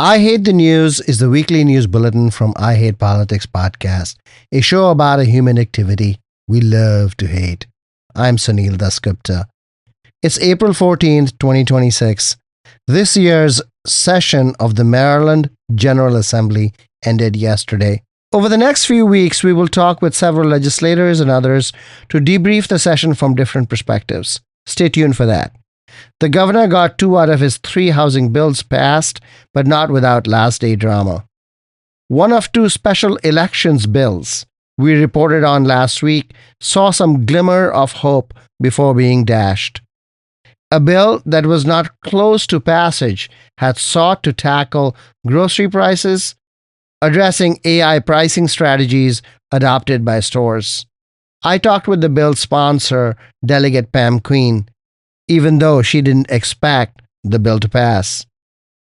I Hate the News is the weekly news bulletin from I Hate Politics podcast, a show about a human activity we love to hate. I'm Sunil Dasgupta. It's April 14th, 2026. This year's session of the Maryland General Assembly ended yesterday. Over the next few weeks, we will talk with several legislators and others to debrief the session from different perspectives. Stay tuned for that. The governor got 2 out of his 3 housing bills passed, but not without last day drama. One of 2 special elections bills we reported on last week saw some glimmer of hope before being dashed. A bill that was not close to passage had sought to tackle grocery prices, addressing AI pricing strategies adopted by stores. I talked with the bill's sponsor, Delegate Pam Queen, even though she didn't expect the bill to pass.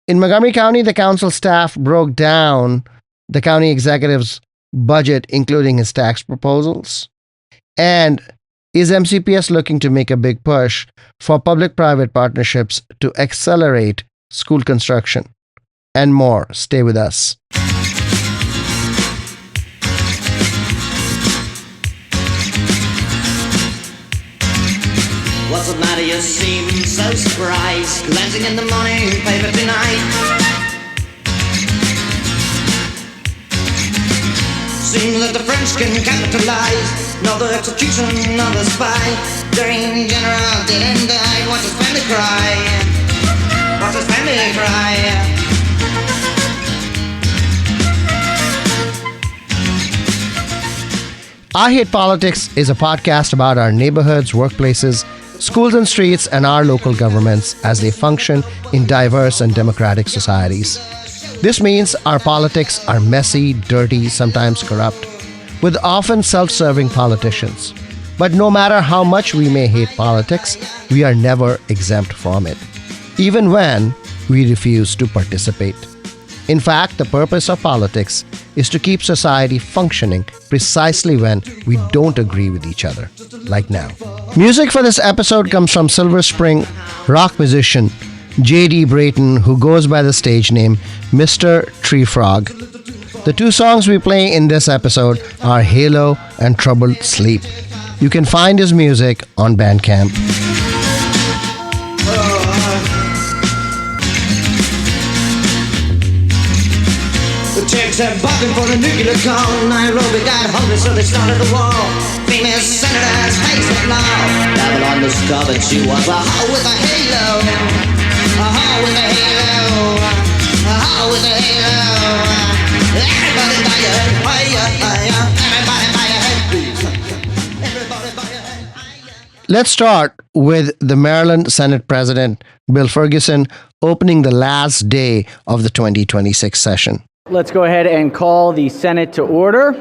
In Montgomery County, the council staff broke down the county executive's budget, including his tax proposals. And is MCPS looking to make a big push for public-private partnerships to accelerate school construction? And more. Stay with us. What's the matter? You seem so surprised. Glancing in the morning paper tonight. Seems that the French can capitalize. Another execution, another spy. During General dead and died. Watch his family cry. Watch his family cry. I Hate Politics is a podcast about our neighborhoods, workplaces, schools and streets, and our local governments as they function in diverse and democratic societies. This means our politics are messy, dirty, sometimes corrupt, with often self-serving politicians. But no matter how much we may hate politics, we are never exempt from it, even when we refuse to participate. In fact, the purpose of politics is to keep society functioning precisely when we don't agree with each other, like now. Music for this episode comes from Silver Spring rock musician J.D. Brayton, who goes by the stage name Mr. Tree Frog. The 2 songs we play in this episode are Halo and Troubled Sleep. You can find his music on Bandcamp. The Czechs are barking for a nuclear call. Nairobi got hungry, so they started a war. Famous senators face the law. Babylon discovered she was a hoe with a halo. A hoe with a halo. A hoe with a halo. Everybody by your head. Everybody by your head, please. Everybody by your head. Let's start with the Maryland Senate President, Bill Ferguson, opening the last day of the 2026 session. Let's go ahead and call the Senate to order.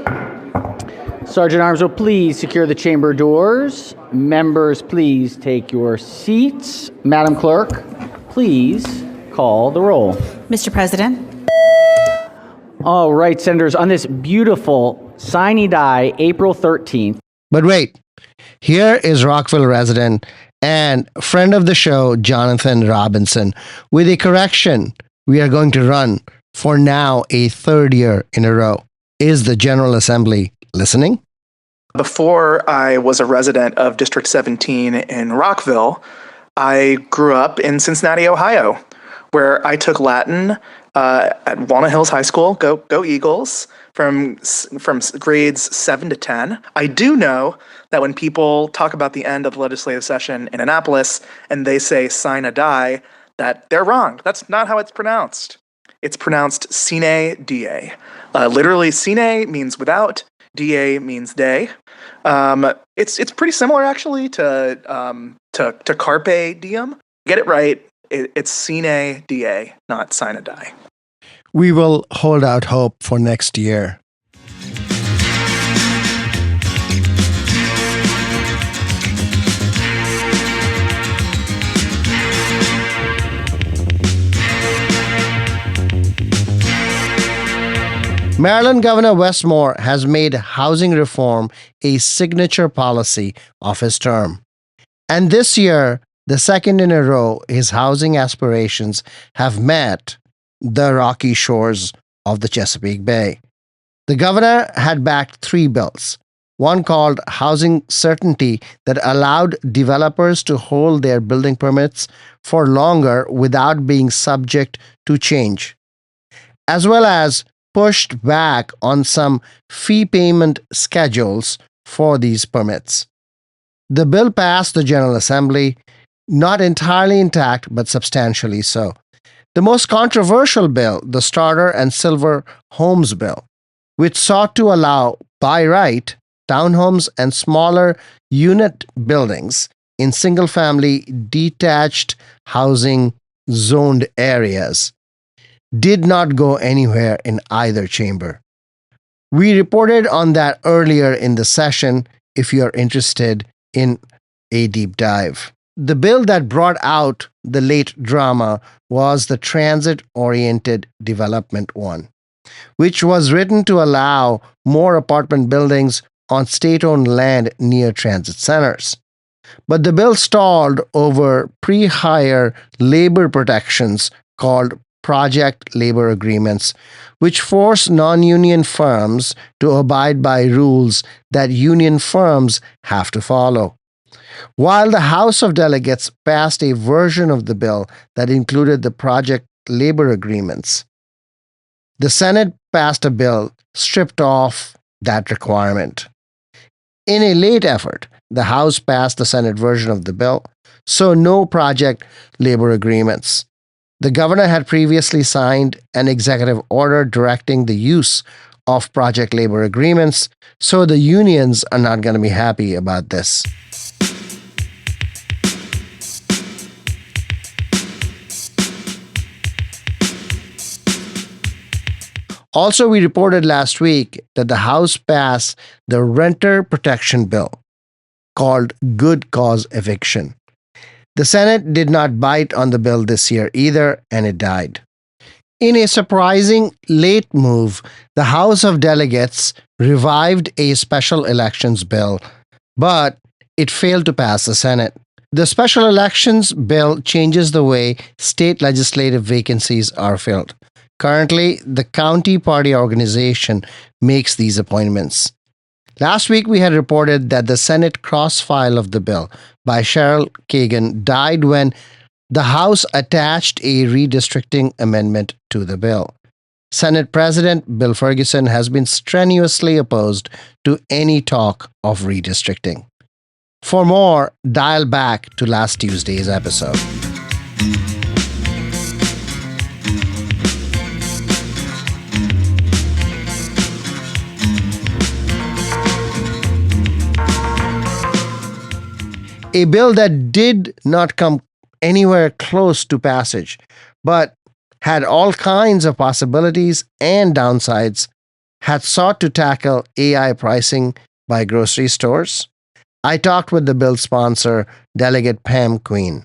Sergeant Arms will please secure the chamber doors. Members, please take your seats. Madam Clerk, please call the roll. Mr. President. All right, Senators, on this beautiful sine die, April 13th. But wait, here is Rockville resident and friend of the show, Jonathan Robinson, with a correction. We are going to run for now a 3rd year in a row. Is the General Assembly listening? Before I was a resident of District 17 in Rockville, I grew up in Cincinnati, Ohio, where I took Latin at Walnut Hills High School, go Eagles, from grades 7 to 10. I do know that when people talk about the end of the legislative session in Annapolis and they say sine die, that they're wrong. That's not how it's pronounced. It's pronounced sine die. Literally, sine means without, die means day. It's pretty similar actually to carpe diem. Get it right. It's sine die, not sine die. We will hold out hope for next year. Maryland Governor Wes Moore has made housing reform a signature policy of his term. And this year, the second in a row, his housing aspirations have met the rocky shores of the Chesapeake Bay. The governor had backed 3 bills. One called Housing Certainty that allowed developers to hold their building permits for longer without being subject to change, as well as pushed back on some fee payment schedules for these permits. The bill passed the General Assembly, not entirely intact, but substantially so. The most controversial bill, the Starter and Silver Homes Bill, which sought to allow, by right, townhomes and smaller unit buildings in single-family detached housing zoned areas, did not go anywhere in either chamber. We reported on that earlier in the session if you are interested in a deep dive. The bill that brought out the late drama was the Transit-Oriented Development one, which was written to allow more apartment buildings on state-owned land near transit centers. But the bill stalled over pre-hire labor protections called project labor agreements, which force non-union firms to abide by rules that union firms have to follow. While the House of Delegates passed a version of the bill that included the project labor agreements, the Senate passed a bill stripped off that requirement. In a late effort, the House passed the Senate version of the bill, so no project labor agreements. The governor had previously signed an executive order directing the use of project labor agreements, so the unions are not going to be happy about this. Also, we reported last week that the House passed the Renter Protection Bill, called Good Cause Eviction. The Senate did not bite on the bill this year either, and it died. In a surprising late move, the House of Delegates revived a special elections bill, but it failed to pass the Senate. The special elections bill changes the way state legislative vacancies are filled. Currently, the county party organization makes these appointments. Last week, we had reported that the Senate cross-file of the bill by Cheryl Kagan died when the House attached a redistricting amendment to the bill. Senate President Bill Ferguson has been strenuously opposed to any talk of redistricting. For more, dial back to last Tuesday's episode. A bill that did not come anywhere close to passage, but had all kinds of possibilities and downsides, had sought to tackle AI pricing by grocery stores. I talked with the bill sponsor, Delegate Pam Queen.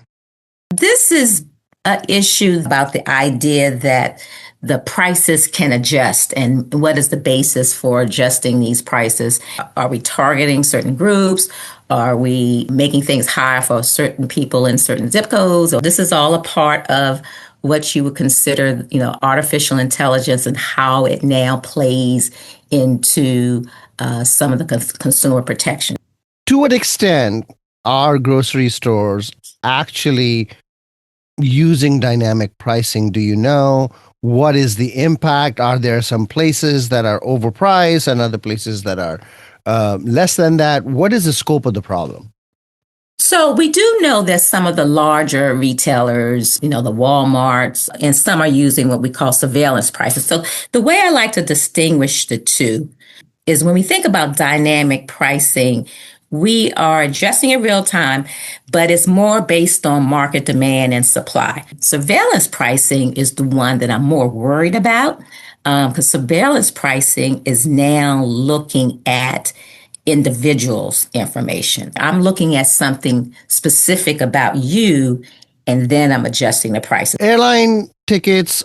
This is an issue about the idea that the prices can adjust, and what is the basis for adjusting these prices? Are we targeting certain groups? Are we making things higher for certain people in certain zip codes? This is all a part of what you would consider, artificial intelligence and how it now plays into some of the consumer protection. To what extent are grocery stores actually using dynamic pricing? Do you know? What is the impact? Are there some places that are overpriced and other places that are less than that? What is the scope of the problem? So we do know that some of the larger retailers, the Walmarts, and some are using what we call surveillance prices. So the way I like to distinguish the two is when we think about dynamic pricing, we are adjusting in real time, but it's more based on market demand and supply. Surveillance pricing is the one that I'm more worried about because surveillance pricing is now looking at individuals' information. I'm looking at something specific about you, and then I'm adjusting the prices. Airline tickets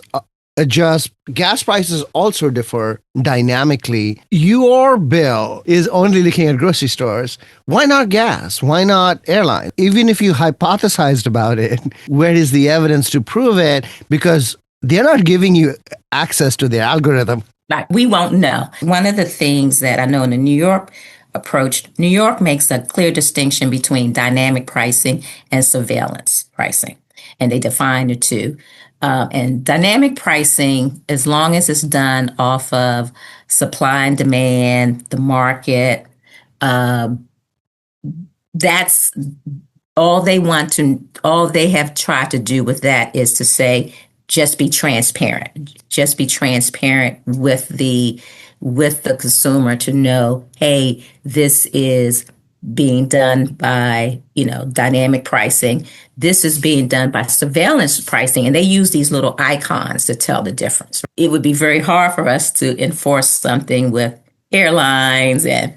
adjust. Gas prices also differ dynamically. Your bill is only looking at grocery stores. Why not gas? Why not airline? Even if you hypothesized about it, where is the evidence to prove it? Because They're not giving you access to the algorithm. Like, we won't know. One of the things that I know in the New York approach, New York makes a clear distinction between dynamic pricing and surveillance pricing, and they define the two. And dynamic pricing, as long as it's done off of supply and demand, the market, that's all they have tried to do with that is to say, just be transparent. Just be transparent with the consumer to know, hey, this is being done by, dynamic pricing. This is being done by surveillance pricing. And they use these little icons to tell the difference. It would be very hard for us to enforce something with airlines and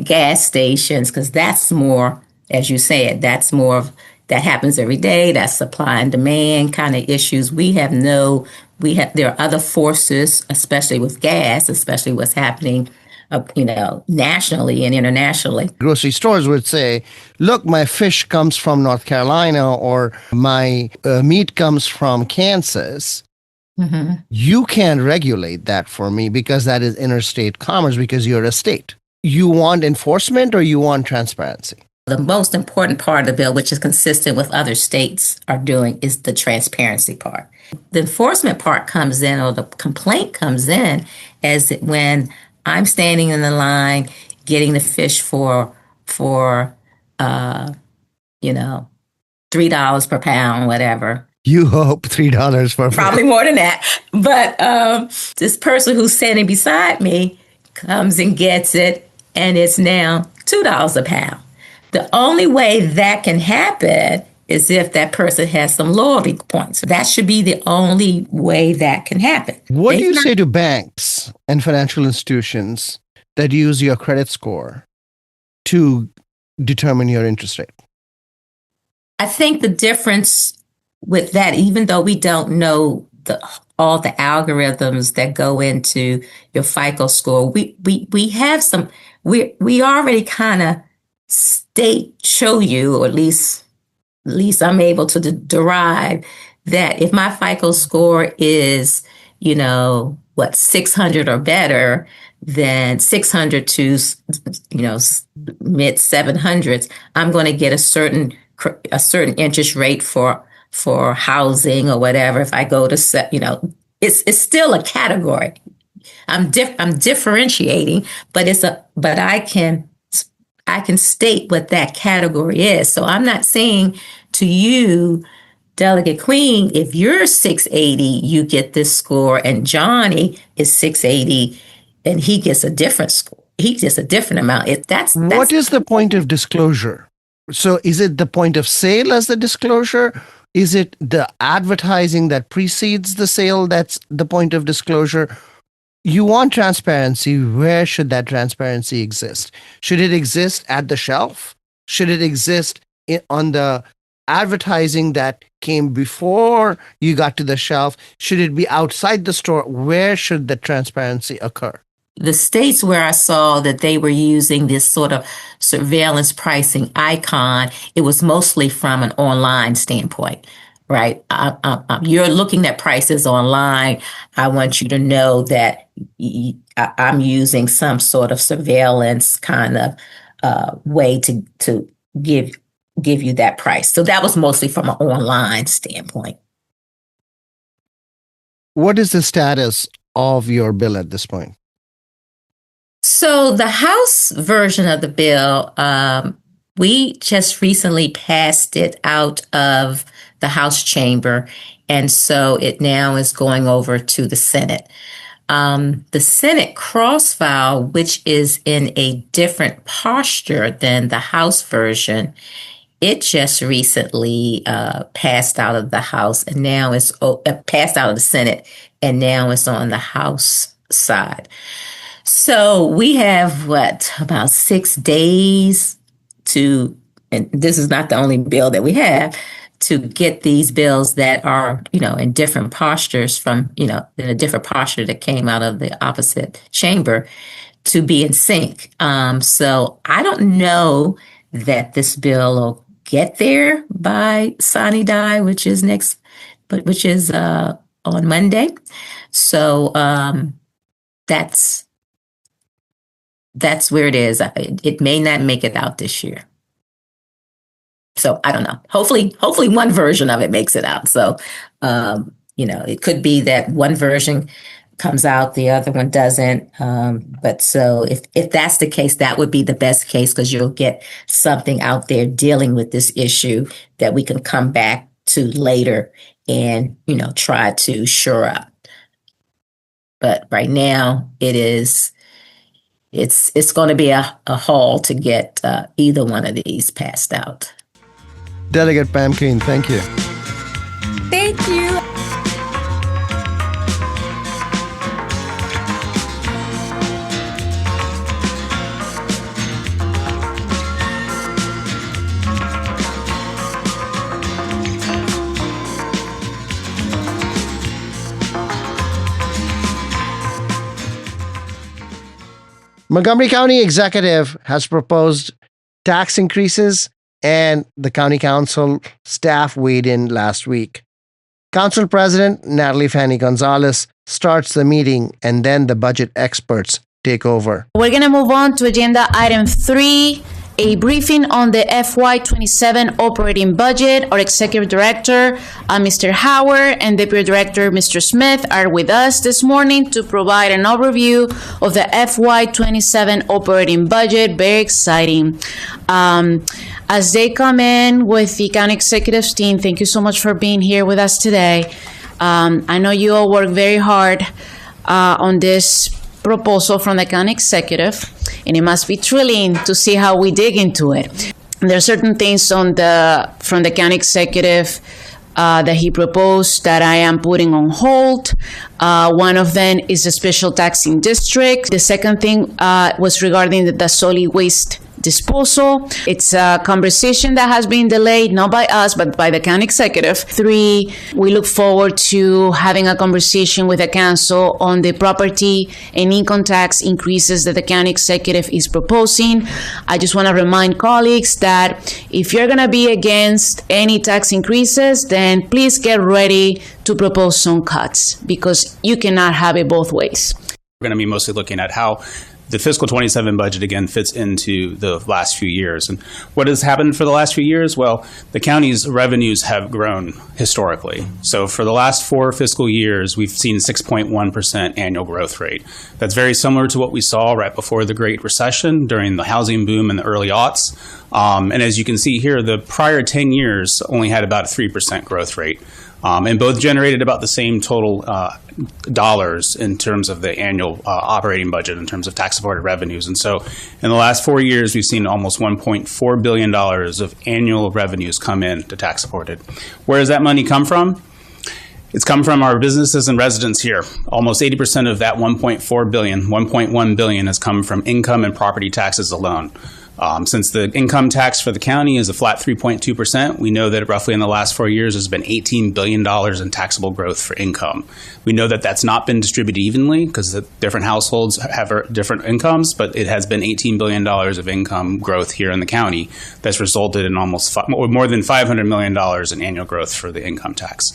gas stations, because that's more, as you said, that's more of, that happens every day. That's supply and demand kind of issues. There are other forces, especially with gas, especially what's happening, nationally and internationally. Grocery stores would say, look, my fish comes from North Carolina, or my meat comes from Kansas. Mm-hmm. You can't regulate that for me because that is interstate commerce, because you're a state. You want enforcement or you want transparency? The most important part of the bill, which is consistent with other states are doing, is the transparency part. The enforcement part comes in, or the complaint comes in, as when I'm standing in the line getting the fish for $3 per pound, whatever. You hope $3 per pound. Probably more than that. But this person who's standing beside me comes and gets it, and it's now $2 a pound. The only way that can happen is if that person has some loyalty points. That should be the only way that can happen. What do you say to banks and financial institutions that use your credit score to determine your interest rate? I think the difference with that, even though we don't know all the algorithms that go into your FICO score, we have some, we already kind of show you, or at least I'm able to derive that if my FICO score is, 600 or better, then 600 to, mid 700s, I'm going to get a certain interest rate for housing or whatever. If I go to, it's still a category. I'm differentiating, but I can state what that category is. So I'm not saying to you, Delegate Queen, if you're 680, you get this score, and Johnny is 680 and he gets a different score. He gets a different amount. What is the point of disclosure? So is it the point of sale as the disclosure? Is it the advertising that precedes the sale that's the point of disclosure? You want transparency. Where should that transparency exist? Should it exist at the shelf? Should it exist on the advertising that came before you got to the shelf? Should it be outside the store? Where should the transparency occur? The states where I saw that they were using this sort of surveillance pricing icon, it was mostly from an online standpoint. Right. You're looking at prices online. I want you to know that I'm using some sort of surveillance kind of way to give you that price. So that was mostly from an online standpoint. What is the status of your bill at this point? So the House version of the bill, we just recently passed it out of the House chamber, and so it now is going over to the Senate. The Senate cross-file, which is in a different posture than the House version, it just recently passed out of the House, and now it's passed out of the Senate, and now it's on the House side. So we have about 6 days to, and this is not the only bill that we have, to get these bills that are, in different postures from, in a different posture that came out of the opposite chamber to be in sync. So I don't know that this bill will get there by sine die, which is on Monday. So that's where it is. It may not make it out this year. So I don't know. Hopefully one version of it makes it out. So, it could be that one version comes out, the other one doesn't. But so if that's the case, that would be the best case, because you'll get something out there dealing with this issue that we can come back to later and, try to shore up. But right now it's going to be a haul to get either one of these passed out. Delegate Pam Keane, thank you. Thank you. Montgomery County Executive has proposed tax increases, and the County Council staff weighed in last week. Council President Natalie Fanny Gonzalez starts the meeting, and then the budget experts take over. We're going to move on to agenda item 3, a briefing on the FY27 operating budget. Our Executive Director, Mr. Howard, and Deputy Director, Mr. Smith, are with us this morning to provide an overview of the FY27 operating budget. Very exciting. As they come in with the County Executives team, thank you so much for being here with us today. I know you all work very hard on this proposal from the County Executive, and it must be thrilling to see how we dig into it. There are certain things from the County Executive that he proposed that I am putting on hold. One of them is a special taxing district. The second thing was regarding the solid waste disposal. It's a conversation that has been delayed, not by us, but by the County Executive. 3, we look forward to having a conversation with the Council on the property and income tax increases that the County Executive is proposing. I just want to remind colleagues that if you're going to be against any tax increases, then please get ready to propose some cuts, because you cannot have it both ways. We're going to be mostly looking at how the fiscal 27 budget, again, fits into the last few years. And what has happened for the last few years? Well, the county's revenues have grown historically. So for the last 4 fiscal years, we've seen 6.1% annual growth rate. That's very similar to what we saw right before the Great Recession during the housing boom in the early aughts. And as you can see here, the prior 10 years only had about a 3% growth rate. And both generated about the same total dollars in terms of the annual operating budget, in terms of tax-supported revenues. And so in the last 4 years, we've seen almost $1.4 billion of annual revenues come in to tax-supported. Where does that money come from? It's come from our businesses and residents here. Almost 80% of that $1.4 billion, $1.1 billion has come from income and property taxes alone. Since the income tax for the county is a flat 3.2%, we know that roughly in the last 4 years there's been $18 billion in taxable growth for income. We know that that's not been distributed evenly because the different households have different incomes, but it has been $18 billion of income growth here in the county that's resulted in almost more than $500 million in annual growth for the income tax.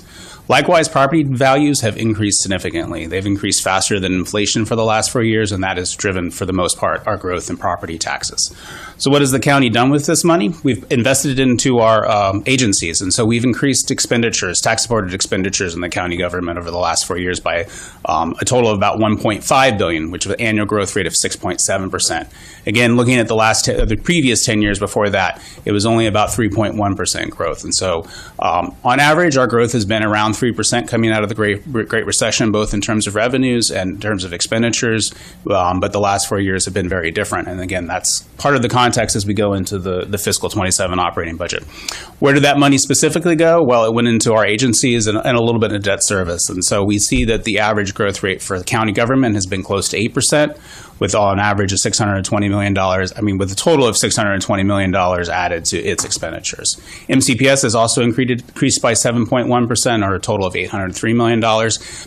Likewise, property values have increased significantly. They've increased faster than inflation for the last 4 years, and that has driven, for the most part, our growth in property taxes. So what has the county done with this money? We've invested it into our agencies, and so we've increased expenditures, tax-supported expenditures in the county government over the last 4 years by a total of about $1.5 billion, which was an annual growth rate of 6.7%. Again, looking at the previous 10 years before that, it was only about 3.1% growth. And so on average, our growth has been around 3% coming out of the Great Recession, both in terms of revenues and in terms of expenditures. But the last 4 years have been very different. And again, that's part of the context as we go into the fiscal 27 operating budget. Where did that money specifically go? Well, it went into our agencies and a little bit of debt service. And so we see that the average growth rate for the county government has been close to 8%. With an average of $620 million, with a total of $620 million added to its expenditures. MCPS has also increased by 7.1%, or a total total of $803 million.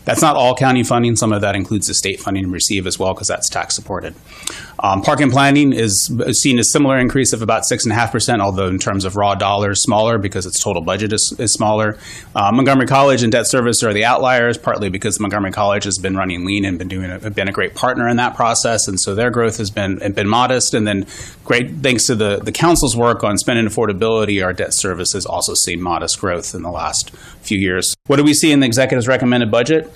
That's not all county funding. Some of that includes the state funding received as well, because that's tax supported. Park and planning is seen a similar increase of about 6.5%, although in terms of raw dollars, smaller because its total budget is smaller. Montgomery College and debt service are the outliers, partly because Montgomery College has been running lean and been a great partner in that process, and so their growth has been modest. And then, great thanks to the council's work on spending affordability, our debt service has also seen modest growth in the last few years. What do we see in the executive's recommended budget?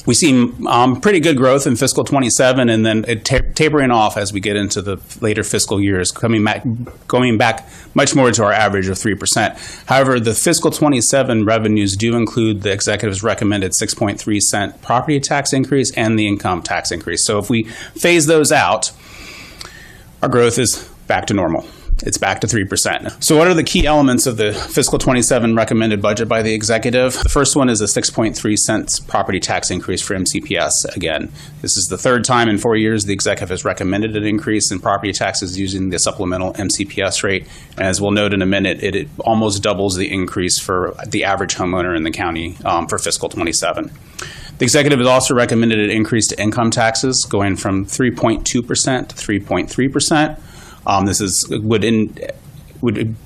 We see pretty good growth in fiscal 27, and then it tapering off as we get into the later fiscal years, going back much more to our average of 3%. However, the fiscal 27 revenues do include the executive's recommended 6.3 cent property tax increase and the income tax increase. So if we phase those out, our growth is back to normal. It's back to 3%. So what are the key elements of the fiscal 27 recommended budget by the executive? The first one is a 6.3 cents property tax increase for MCPS. Again, this is the third time in 4 years the executive has recommended an increase in property taxes using the supplemental MCPS rate. And as we'll note in a minute, it almost doubles the increase for the average homeowner in the county for fiscal 27. The executive has also recommended an increase to income taxes, going from 3.2% to 3.3%. This would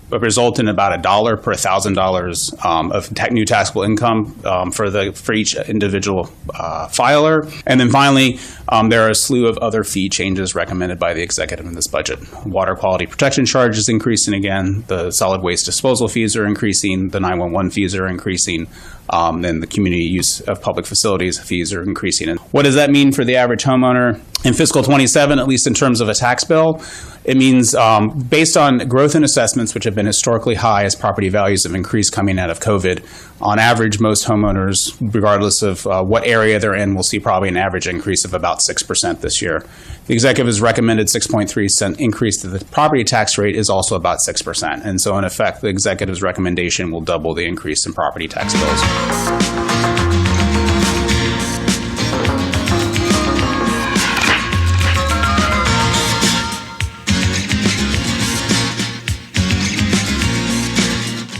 result in about $1 per $1,000 of new taxable income for each individual filer. And then finally, there are a slew of other fee changes recommended by the executive in this budget. Water quality protection charge is increasing again. The solid waste disposal fees are increasing. The 911 fees are increasing. And the community use of public facilities fees are increasing. And what does that mean for the average homeowner? In fiscal 27, at least in terms of a tax bill, it means based on growth in assessments, which have been historically high as property values have increased coming out of COVID, on average, most homeowners, regardless of what area they're in, will see probably an average increase of about 6% this year. The executive has recommended 6.3 cent increase to the property tax rate is also about 6%. And so in effect, the executive's recommendation will double the increase in property tax bills.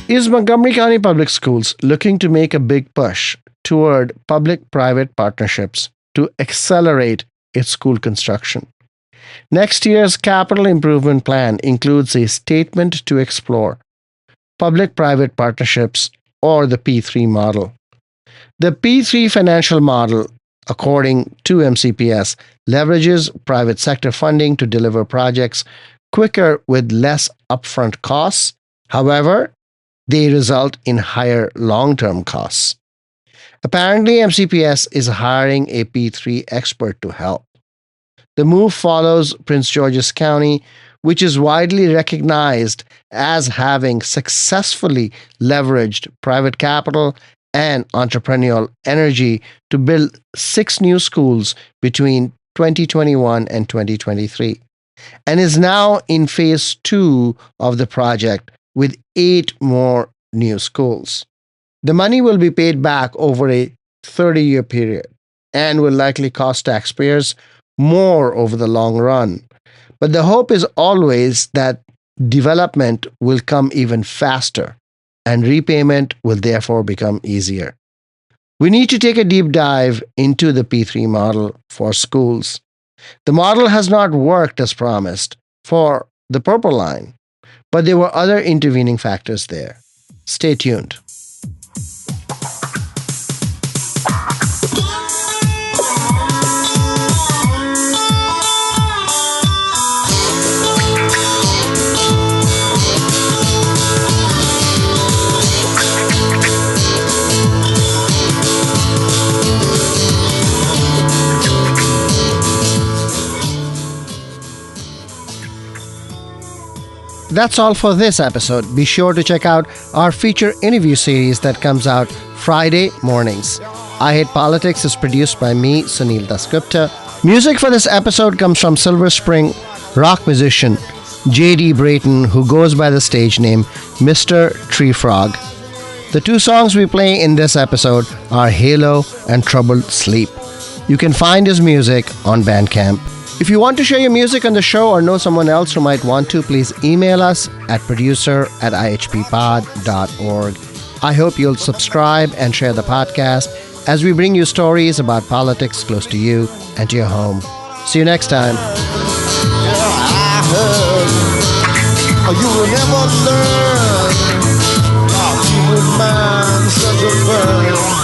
Is Montgomery County Public Schools looking to make a big push toward public-private partnerships to accelerate its school construction? Next year's capital improvement plan includes a statement to explore public-private partnerships, or the P3 model. The P3 financial model, according to MCPS, leverages private sector funding to deliver projects quicker with less upfront costs. However, they result in higher long-term costs. Apparently, MCPS is hiring a P3 expert to help. The move follows Prince George's County, which is widely recognized as having successfully leveraged private capital and entrepreneurial energy to build 6 new schools between 2021 and 2023, and is now in phase 2 of the project with 8 more new schools. The money will be paid back over a 30-year period and will likely cost taxpayers more over the long run. But the hope is always that development will come even faster and repayment will therefore become easier. We need to take a deep dive into the P3 model for schools. The model has not worked as promised for the Purple Line, but there were other intervening factors there. Stay tuned. That's all for this episode. Be sure to check out our feature interview series that comes out Friday mornings. I Hate Politics is produced by me, Sunil Dasgupta. Music for this episode comes from Silver Spring rock musician J.D. Brayton, who goes by the stage name Mr. Tree Frog. The 2 songs we play in this episode are Halo and Troubled Sleep. You can find his music on Bandcamp. If you want to share your music on the show or know someone else who might want to, please email us at producer@ihppod.org. I hope you'll subscribe and share the podcast as we bring you stories about politics close to you and to your home. See you next time. I heard you will never learn how to remind such a burn.